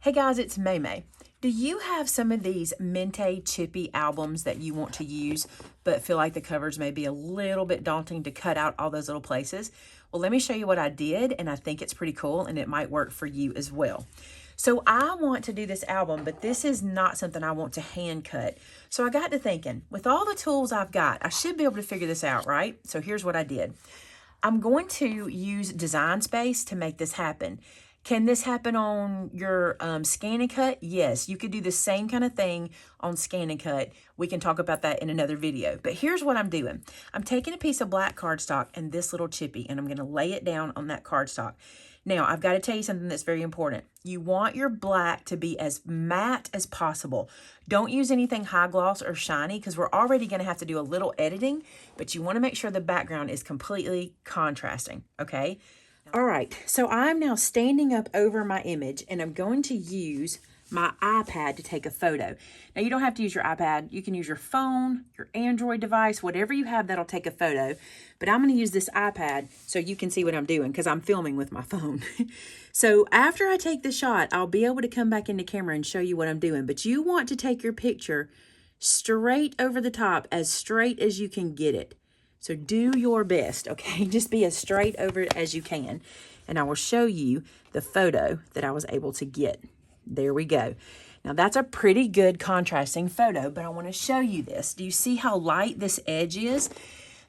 Hey guys, it's Maymay. Do you have some of these Mintay Chippy albums that you want to use but feel like the covers may be a little bit daunting to cut out all those little places? Well, let me show you what I did, and I think it's pretty cool and it might work for you as well. So I want to do this album, but this is not something I want to hand cut. So I got to thinking, with all the tools I've got, I should be able to figure this out, right? So here's what I did. I'm going to use Design Space to make this happen. Can this happen on your Scan and Cut? Yes, you could do the same kind of thing on Scan and Cut. We can talk about that in another video. But here's what I'm doing. I'm taking a piece of black cardstock and this little chippy, and I'm going to lay it down on that cardstock. Now, I've got to tell you something that's very important. You want your black to be as matte as possible. Don't use anything high gloss or shiny because we're already going to have to do a little editing, but you want to make sure the background is completely contrasting, okay? All right, so I'm now standing up over my image and I'm going to use my iPad to take a photo. Now, you don't have to use your iPad. You can use your phone, your Android device, whatever you have that'll take a photo. But I'm going to use this iPad so you can see what I'm doing because I'm filming with my phone. So after I take the shot, I'll be able to come back into camera and show you what I'm doing. But you want to take your picture straight over the top, as straight as you can get it. So do your best, okay? Just be as straight over it as you can. And I will show you the photo that I was able to get. There we go. Now that's a pretty good contrasting photo, but I want to show you this. Do you see how light this edge is?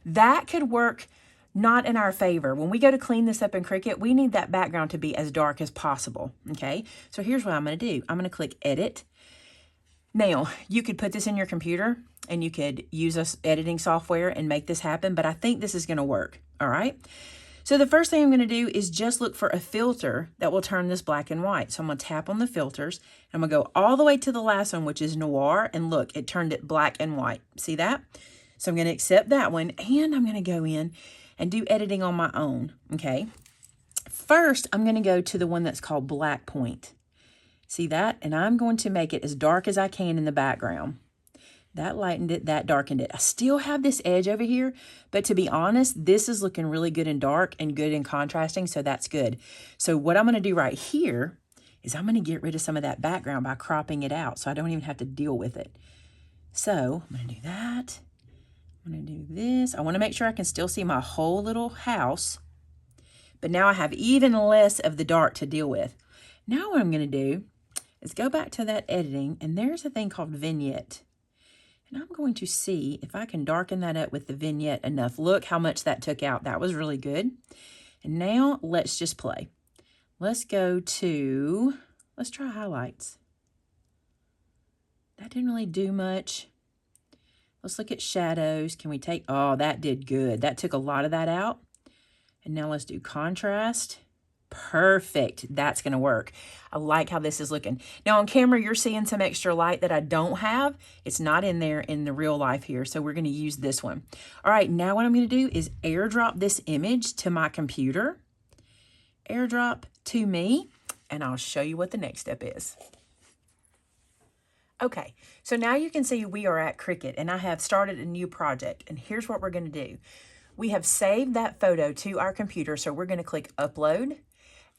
That could work not in our favor. When we go to clean this up in Cricut, we need that background to be as dark as possible, okay? So here's what I'm going to do. I'm going to click Edit. Now, you could put this in your computer and you could use us editing software and make this happen, but I think this is going to work, all right? So the first thing I'm going to do is just look for a filter that will turn this black and white. So I'm going to tap on the filters, and I'm going to go all the way to the last one, which is Noir, and look, it turned it black and white. See that? So I'm going to accept that one, and I'm going to go in and do editing on my own, okay? First, I'm going to go to the one that's called Black Point. See that? And I'm going to make it as dark as I can in the background. That lightened it, that darkened it. I still have this edge over here, but to be honest, this is looking really good in dark and good in contrasting, so that's good. So what I'm going to do right here is I'm going to get rid of some of that background by cropping it out, so I don't even have to deal with it. So I'm going to do that. I'm going to do this. I want to make sure I can still see my whole little house, but now I have even less of the dark to deal with. Now what I'm going to do is go back to that editing, and there's a thing called Vignette. And I'm going to see if I can darken that up with the vignette enough. Look how much that took out. That was really good. And now let's just play. Let's go to, let's try highlights. That didn't really do much. Let's look at shadows. Can we take, oh, that did good. That took a lot of that out. And now let's do contrast. Perfect. That's going to work. I like how this is looking. Now on camera, you're seeing some extra light that I don't have. It's not in there in the real life here. So we're going to use this one. All right. Now what I'm going to do is airdrop this image to my computer. Airdrop to me. And I'll show you what the next step is. Okay. So now you can see we are at Cricut and I have started a new project. And here's what we're going to do. We have saved that photo to our computer. So we're going to click Upload.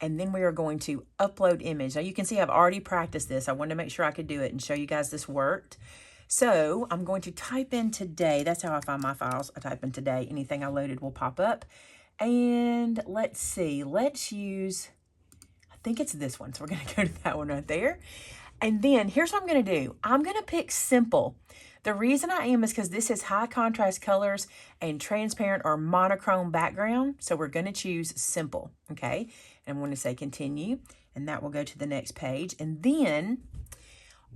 And then we are going to upload image. Now you can see I've already practiced this. I wanted to make sure I could do it and show you guys this worked. So I'm going to type in today. That's how I find my files. I type in today. Anything I loaded will pop up. And let's see. Let's use, I think it's this one. So we're going to go to that one right there. And then here's what I'm going to do. I'm going to pick simple. The reason I am is because this is high contrast colors and transparent or monochrome background. So we're going to choose simple, okay? And I'm going to say continue, and that will go to the next page. And then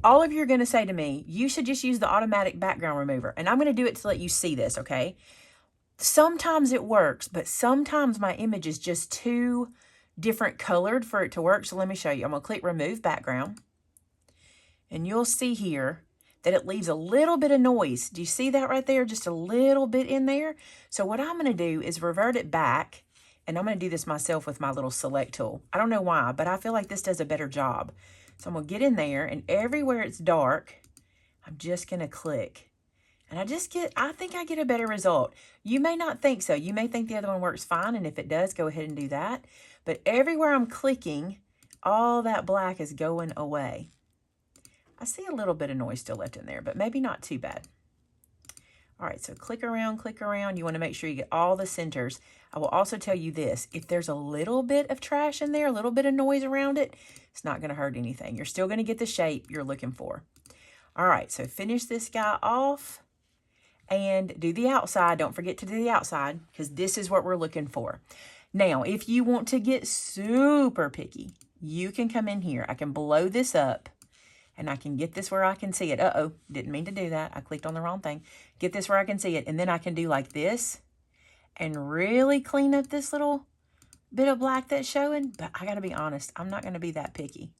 all of you are going to say to me, you should just use the automatic background remover. And I'm going to do it to let you see this, okay? Sometimes it works, but sometimes my image is just too different colored for it to work. So let me show you. I'm going to click remove background, and you'll see here that it leaves a little bit of noise. Do you see that right there? Just a little bit in there. So what I'm going to do is revert it back, and I'm going to do this myself with my little select tool. I don't know why, but I feel like this does a better job. So I'm going to get in there, and everywhere it's dark, I'm just going to click. And I think I get a better result. You may not think so. You may think the other one works fine, and if it does, go ahead and do that. But everywhere I'm clicking, all that black is going away. I see a little bit of noise still left in there, but maybe not too bad. All right, so click around, click around. You want to make sure you get all the centers. I will also tell you this, if there's a little bit of trash in there, a little bit of noise around it, it's not going to hurt anything. You're still going to get the shape you're looking for. All right, so finish this guy off and do the outside. Don't forget to do the outside because this is what we're looking for. Now, if you want to get super picky, you can come in here. I can blow this up. And I can get this where I can see it. Uh-oh, didn't mean to do that. I clicked on the wrong thing. Get this where I can see it. And then I can do like this and really clean up this little bit of black that's showing. But I got to be honest, I'm not going to be that picky.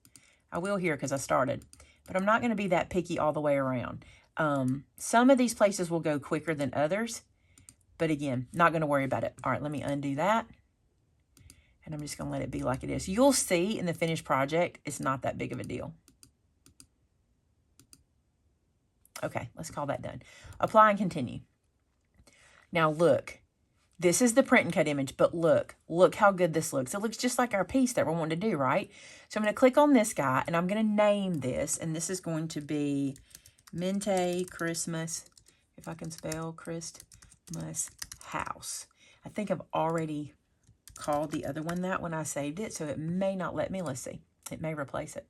I will here because I started. But I'm not going to be that picky all the way around. Some of these places will go quicker than others. But again, not going to worry about it. All right, let me undo that. And I'm just going to let it be like it is. You'll see in the finished project, it's not that big of a deal. Okay, let's call that done. Apply and continue. Now look, this is the print and cut image, but look how good this looks. It looks just like our piece that we're wanting to do, right? So I'm going to click on this guy and I'm going to name this, and this is going to be Mintay Christmas, if I can spell Christmas House. I think I've already called the other one that when I saved it, so it may not let me. Let's see. It may replace it.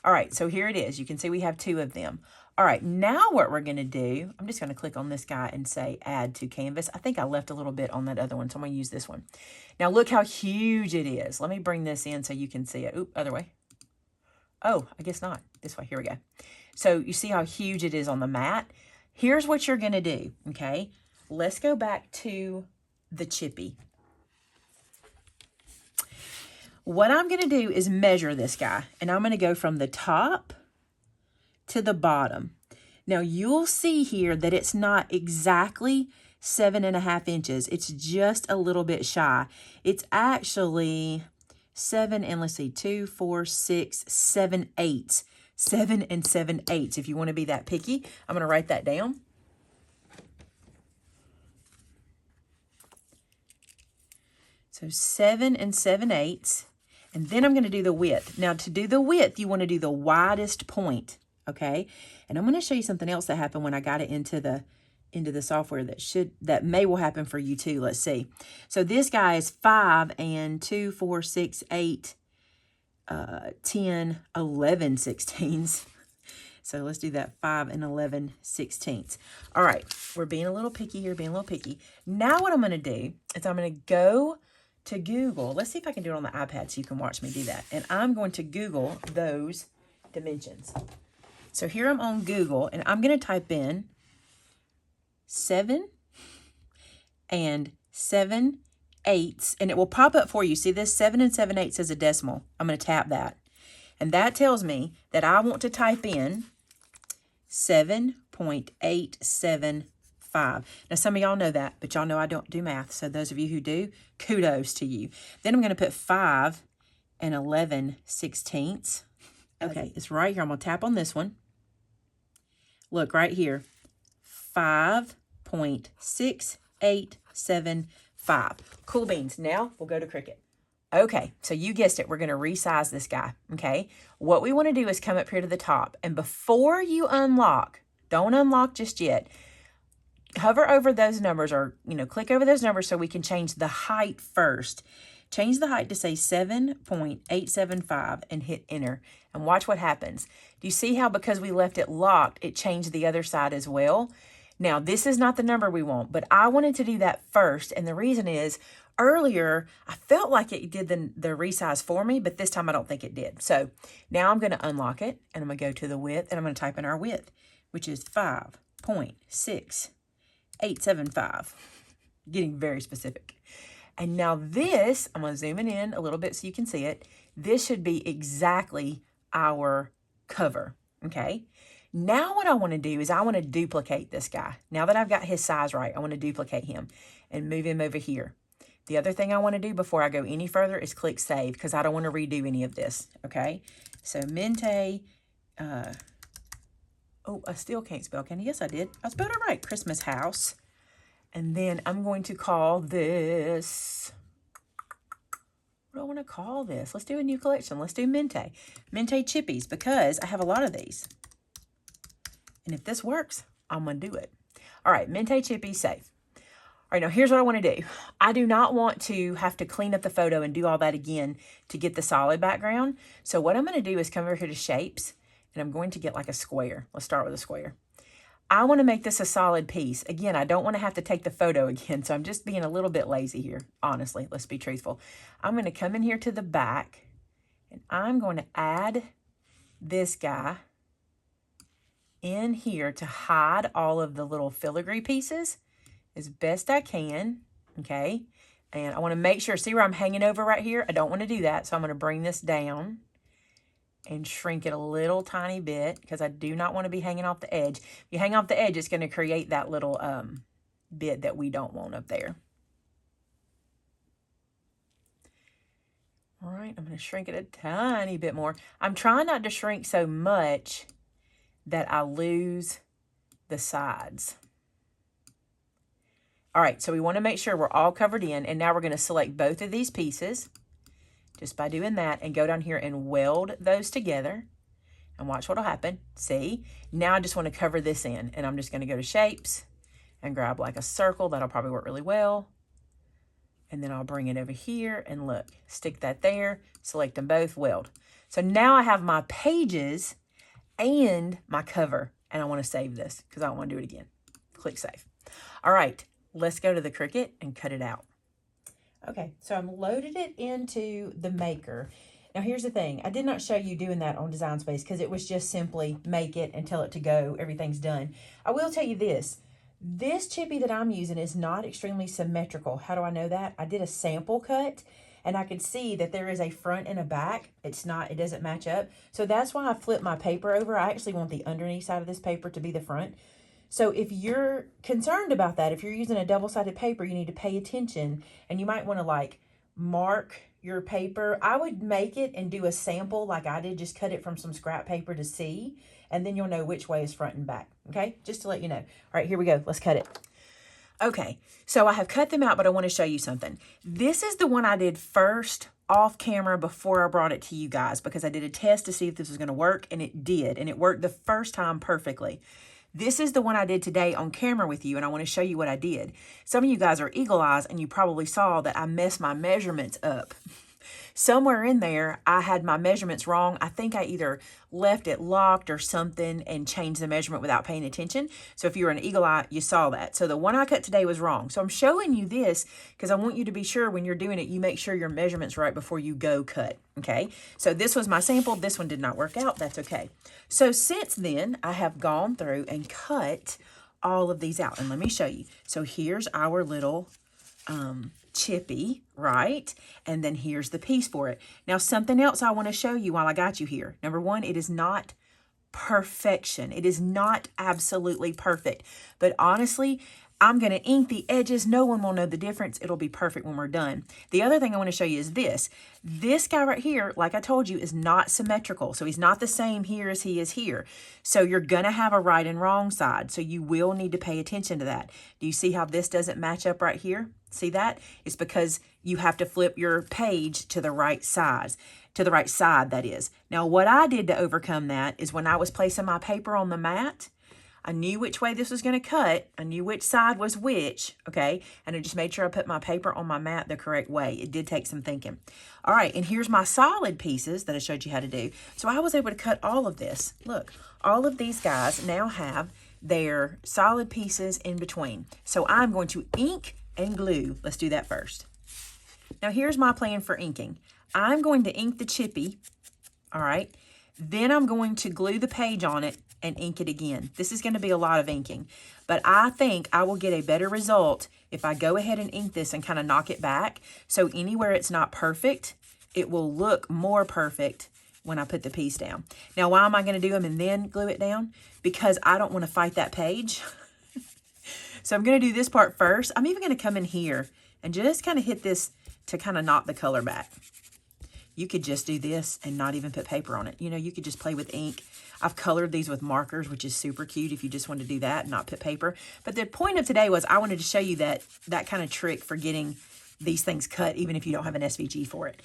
All right, so here it is. You can see we have 2 of them. All right, now what we're going to do, I'm just going to click on this guy and say add to canvas. I think I left a little bit on that other one, so I'm going to use this one. Now look how huge it is. Let me bring this in so you can see it. Oop, other way. Oh, I guess not. This way, here we go. So you see how huge it is on the mat? Here's what you're going to do, okay? Let's go back to the chippy. What I'm going to do is measure this guy, and I'm going to go from the top to the bottom. Now you'll see here that it's not exactly 7.5 inches. It's just a little bit shy. It's actually 7 and let's see, 2, 4, 6, 7 eighths. 7 and 7 eighths. If you want to be that picky, I'm going to write that down. So 7 and 7 eighths. And then I'm going to do the width. Now to do the width, you want to do the widest point, okay? And I'm going to show you something else that happened when I got it into the software that will happen for you too. Let's see. So this guy is 5 and 2, 4, 6, 8, 10, 11 sixteenths. So let's do that, 5 and 11 sixteenths. All right, we're being a little picky here, Now what I'm going to do is I'm going to go to Google. Let's see if I can do it on the iPad so you can watch me do that. And I'm going to Google those dimensions. So here I'm on Google, and I'm going to type in 7 and 7 eighths, and it will pop up for you. See this 7 and 7 eighths as a decimal. I'm going to tap that. And that tells me that I want to type in 7.875. Now, some of y'all know that, but y'all know I don't do math. So those of you who do, kudos to you. Then I'm going to put 5 and 11 sixteenths. Okay, it's right here. I'm going to tap on this one. Look right here. 5.6875. Cool beans. Now we'll go to Cricut. Okay, so you guessed it. We're going to resize this guy, okay? What we want to do is come up here to the top. And before you unlock, don't unlock just yet. Hover over those numbers or, click over those numbers so we can change the height first. Change the height to say 7.875 and hit enter. And watch what happens. Do you see how because we left it locked, it changed the other side as well? Now, this is not the number we want, but I wanted to do that first. And the reason is, earlier, I felt like it did the resize for me, but this time I don't think it did. So now I'm going to unlock it, and I'm going to go to the width, and I'm going to type in our width, which is 5.6875. Getting very specific. And now this, I'm going to zoom it in a little bit so you can see it. This should be exactly our cover, okay? Now what I want to do is I want to duplicate this guy. Now that I've got his size right, I want to duplicate him and move him over here. The other thing I want to do before I go any further is click Save because I don't want to redo any of this, okay? So Mintay, oh, I still can't spell, can I? Yes, I did. I spelled it right, Christmas House. And then I'm going to call this, what do I want to call this? Let's do a new collection. Let's do Mintay. Mintay Chippies, because I have a lot of these. And if this works, I'm going to do it. All right, Mintay Chippies, save. All right, now here's what I want to do. I do not want to have to clean up the photo and do all that again to get the solid background. So what I'm going to do is come over here to shapes, and I'm going to get like a square. Let's start with a square. I want to make this a solid piece. Again, I don't want to have to take the photo again, so I'm just being a little bit lazy here, honestly. Let's be truthful. I'm going to come in here to the back, and I'm going to add this guy in here to hide all of the little filigree pieces as best I can, okay? And I want to make sure, see where I'm hanging over right here? I don't want to do that, so I'm going to bring this down and shrink it a little tiny bit because I do not want to be hanging off the edge. If you hang off the edge, it's going to create that little bit that we don't want up there. All right, I'm going to shrink it a tiny bit more. I'm trying not to shrink so much that I lose the sides. All right, so we want to make sure we're all covered in, and now we're going to select both of these pieces just by doing that and go down here and weld those together and watch what'll happen. See, now I just want to cover this in, and I'm just going to go to shapes and grab like a circle. That'll probably work really well. And then I'll bring it over here and look, stick that there, select them both, weld. So now I have my pages and my cover, and I want to save this because I don't want to do it again. Click save. All right, let's go to the Cricut and cut it out. Okay, so I'm loaded it into the maker. Now here's the thing, I did not show you doing that on Design Space because it was just simply make it and tell it to go, everything's done. I will tell you this chippy that I'm using is not extremely symmetrical. How do I know that? I did a sample cut and I could see that there is a front and a back. It doesn't match up. So that's why I flipped my paper over. I actually want the underneath side of this paper to be the front. So if you're concerned about that, if you're using a double-sided paper, you need to pay attention, and you might want to like mark your paper. I would make it and do a sample like I did, just cut it from some scrap paper to see, and then you'll know which way is front and back, okay? Just to let you know. All right, here we go. Let's cut it. Okay, so I have cut them out, but I want to show you something. This is the one I did first off camera before I brought it to you guys because I did a test to see if this was going to work, and it did, and it worked the first time perfectly. This is the one I did today on camera with you, and I want to show you what I did. Some of you guys are eagle eyes, and you probably saw that I messed my measurements up. Somewhere in there, I had my measurements wrong. I think I either left it locked or something and changed the measurement without paying attention. So if you're an eagle eye, you saw that. So the one I cut today was wrong. So I'm showing you this because I want you to be sure when you're doing it, you make sure your measurement's right before you go cut, okay? So this was my sample. This one did not work out. That's okay. So since then, I have gone through and cut all of these out. And let me show you. So here's our little chippy, right? And then here's the piece for it. Now, something else I want to show you while I got you here. Number one, it is not perfection. It is not absolutely perfect. But honestly, I'm going to ink the edges. No one will know the difference. It'll be perfect when we're done. The other thing I want to show you is this. This guy right here, like I told you, is not symmetrical. So he's not the same here as he is here. So you're going to have a right and wrong side. So you will need to pay attention to that. Do you see how this doesn't match up right here? See that? It's because you have to flip your page to the right size, to the right side, that is. Now, what I did to overcome that is when I was placing my paper on the mat, I knew which way this was going to cut. I knew which side was which, okay? And I just made sure I put my paper on my mat the correct way. It did take some thinking. All right, and here's my solid pieces that I showed you how to do. So I was able to cut all of this. Look, all of these guys now have their solid pieces in between. So I'm going to ink and glue. Let's do that first. Now here's my plan for inking. I'm going to ink the chippy, all right? Then I'm going to glue the page on it and ink it again. This is going to be a lot of inking, but I think I will get a better result if I go ahead and ink this and kind of knock it back. So anywhere it's not perfect, it will look more perfect when I put the piece down. Now, why am I going to do them and then glue it down? Because I don't want to fight that page. So I'm going to do this part first. I'm even going to come in here and just kind of hit this to kind of knock the color back. You could just do this and not even put paper on it. You know, you could just play with ink. I've colored these with markers, which is super cute if you just want to do that and not put paper. But the point of today was I wanted to show you that kind of trick for getting these things cut even if you don't have an SVG for it.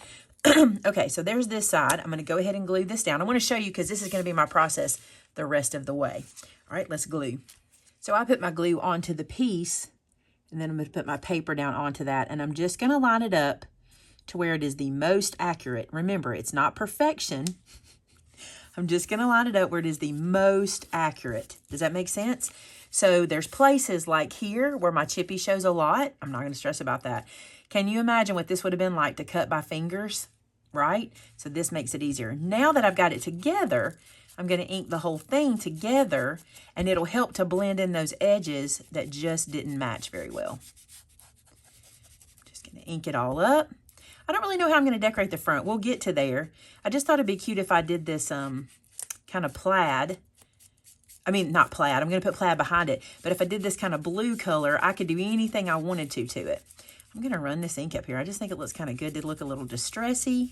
Okay, so there's this side. I'm going to go ahead and glue this down. I want to show you because this is going to be my process the rest of the way. All right, let's glue. So I put my glue onto the piece, and then I'm going to put my paper down onto that, and I'm just going to line it up to where it is the most accurate. Remember, it's not perfection. I'm just going to line it up where it is the most accurate. Does that make sense? So there's places like here where my chippy shows a lot. I'm not going to stress about that. Can you imagine what this would have been like to cut by fingers, right? So this makes it easier. Now that I've got it together, I'm going to ink the whole thing together, and it'll help to blend in those edges that just didn't match very well. Just going to ink it all up. I don't really know how I'm going to decorate the front. We'll get to there. I just thought it'd be cute if I did this kind of plaid. I mean, not plaid. I'm going to put plaid behind it. But if I did this kind of blue color, I could do anything I wanted to it. I'm going to run this ink up here. I just think it looks kind of good to look a little distressy.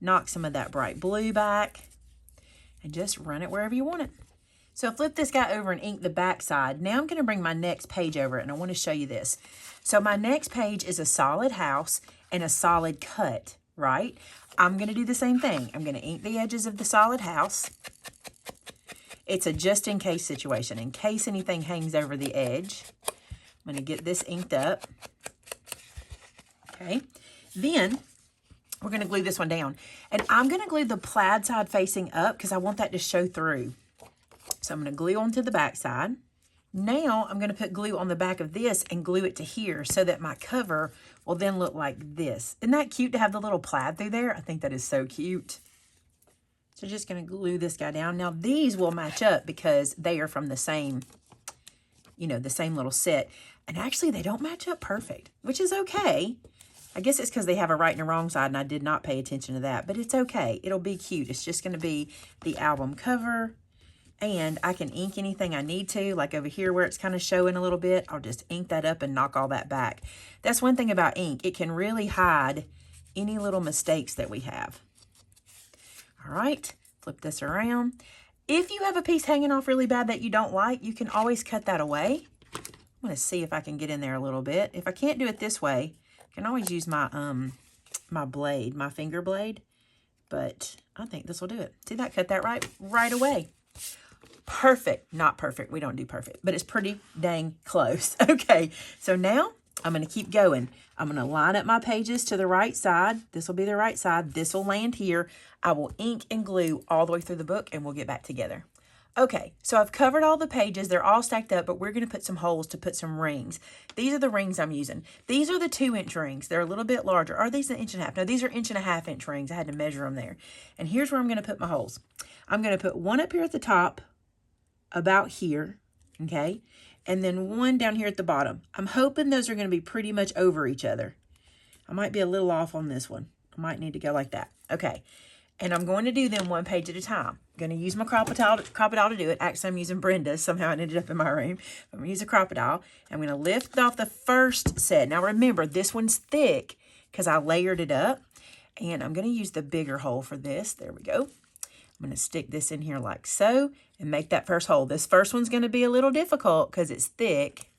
Knock some of that bright blue back. And just run it wherever you want it. So I flip this guy over and ink the back side. Now I'm going to bring my next page over, and I want to show you this. So my next page is a solid house and a solid cut, right? I'm going to do the same thing. I'm going to ink the edges of the solid house. It's a just in case situation, in case anything hangs over the edge. I'm going to get this inked up. Okay. Then we're going to glue this one down. And I'm going to glue the plaid side facing up because I want that to show through. So I'm going to glue onto the back side. Now I'm going to put glue on the back of this and glue it to here so that my cover will then look like this. Isn't that cute to have the little plaid through there? I think that is so cute. So just going to glue this guy down. Now these will match up because they are from the same, you know, the same little set. And actually they don't match up perfect, which is okay. I guess it's because they have a right and a wrong side and I did not pay attention to that, but it's okay. It'll be cute. It's just going to be the album cover. And I can ink anything I need to, like over here where it's kind of showing a little bit. I'll just ink that up and knock all that back. That's one thing about ink. It can really hide any little mistakes that we have. All right, flip this around. If you have a piece hanging off really bad that you don't like, you can always cut that away. I'm going to see if I can get in there a little bit. If I can't do it this way, I can always use my my blade, my finger blade. But I think this will do it. See that? Cut that right away. Perfect. Not perfect. We don't do perfect, but it's pretty dang close. Okay, so now I'm going to keep going. I'm going to line up my pages to the right side. This will be the right side. This will land here. I will ink and glue all the way through the book, and we'll get back together. Okay, so I've covered all the pages. They're all stacked up, but we're going to put some holes to put some rings. These are the rings I'm using. These are the 2-inch rings. They're a little bit larger. Are these an 1.5 inch? No, these are 1.5 inch rings. I had to measure them there. And here's where I'm going to put my holes. I'm going to put one up here at the top, about here, okay? And then one down here at the bottom. I'm hoping those are going to be pretty much over each other. I might be a little off on this one. I might need to go like that. Okay. And I'm going to do them one page at a time. I'm going to use my Crop-A-Dile to do it. Actually, I'm using Brenda's. Somehow it ended up in my room. I'm going to use a Crop-A-Dile. I'm going to lift off the first set. Now remember, this one's thick because I layered it up. And I'm going to use the bigger hole for this. There we go. I'm going to stick this in here like so and make that first hole. This first one's going to be a little difficult because it's thick.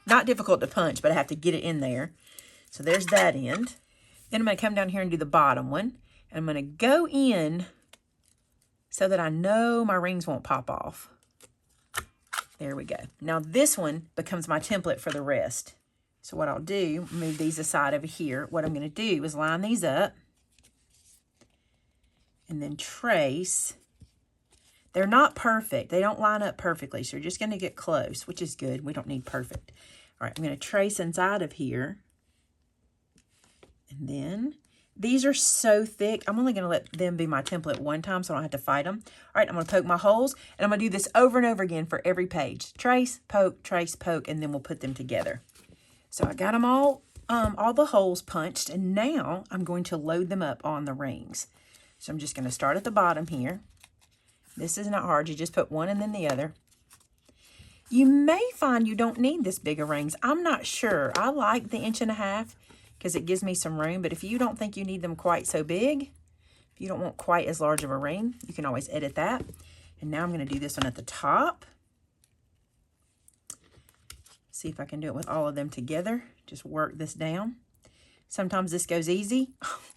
Not difficult to punch, but I have to get it in there. So there's that end. Then I'm going to come down here and do the bottom one. And I'm going to go in so that I know my rings won't pop off. There we go. Now this one becomes my template for the rest. So what I'll do, move these aside over here. What I'm going to do is line these up. And then trace. They're not perfect. They don't line up perfectly. So you're just going to get close, which is good. We don't need perfect. All right, I'm going to trace inside of here. And then these are so thick. I'm only going to let them be my template one time so I don't have to fight them. All right, I'm going to poke my holes. And I'm going to do this over and over again for every page. Trace, poke, and then we'll put them together. So I got them all the holes punched. And now I'm going to load them up on the rings. So I'm just going to start at the bottom here. This is not hard. You just put one and then the other. You may find you don't need this big of rings. I'm not sure. I like the 1.5 inch because it gives me some room. But if you don't think you need them quite so big, if you don't want quite as large of a ring, you can always edit that. And now I'm going to do this one at the top. See if I can do it with all of them together. just work this down. Sometimes this goes easy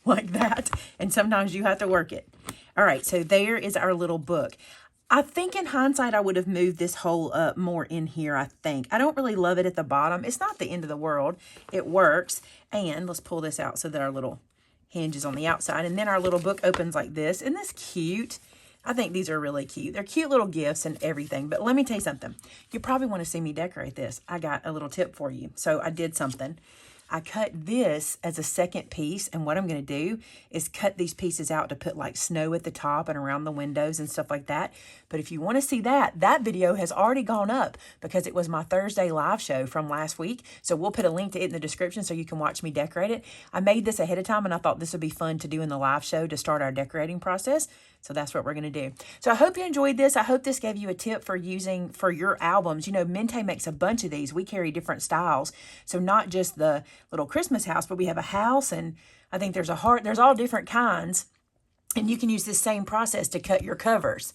like that, and sometimes you have to work it. All right, so there is our little book. I think in hindsight, I would have moved this hole up more in here, I think. I don't really love it at the bottom. It's not the end of the world. It works. And let's pull this out so that our little hinge is on the outside. And then our little book opens like this. Isn't this cute? I think these are really cute. They're cute little gifts and everything. But let me tell you something. You probably want to see me decorate this. I got a little tip for you. So I did something. I cut this as a second piece, and what I'm going to do is cut these pieces out to put like snow at the top and around the windows and stuff like that. But if you want to see that video has already gone up because it was my Thursday live show from last week. So we'll put a link to it in the description so you can watch me decorate it. I made this ahead of time, and I thought this would be fun to do in the live show to start our decorating process. So that's what we're going to do. So I hope you enjoyed this. I hope this gave you a tip for using for your albums. You know, Mintay makes a bunch of these. We carry different styles. So not just the little Christmas house, but we have a house, and I think there's a heart. There's all different kinds. And you can use this same process to cut your covers.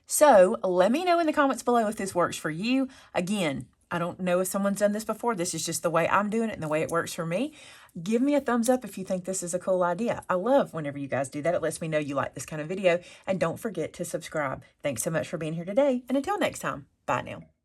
So let me know in the comments below if this works for you. Again, I don't know if someone's done this before. This is just the way I'm doing it and the way it works for me. Give me a thumbs up if you think this is a cool idea. I love whenever you guys do that. It lets me know you like this kind of video. And don't forget to subscribe. Thanks so much for being here today. And until next time, bye now.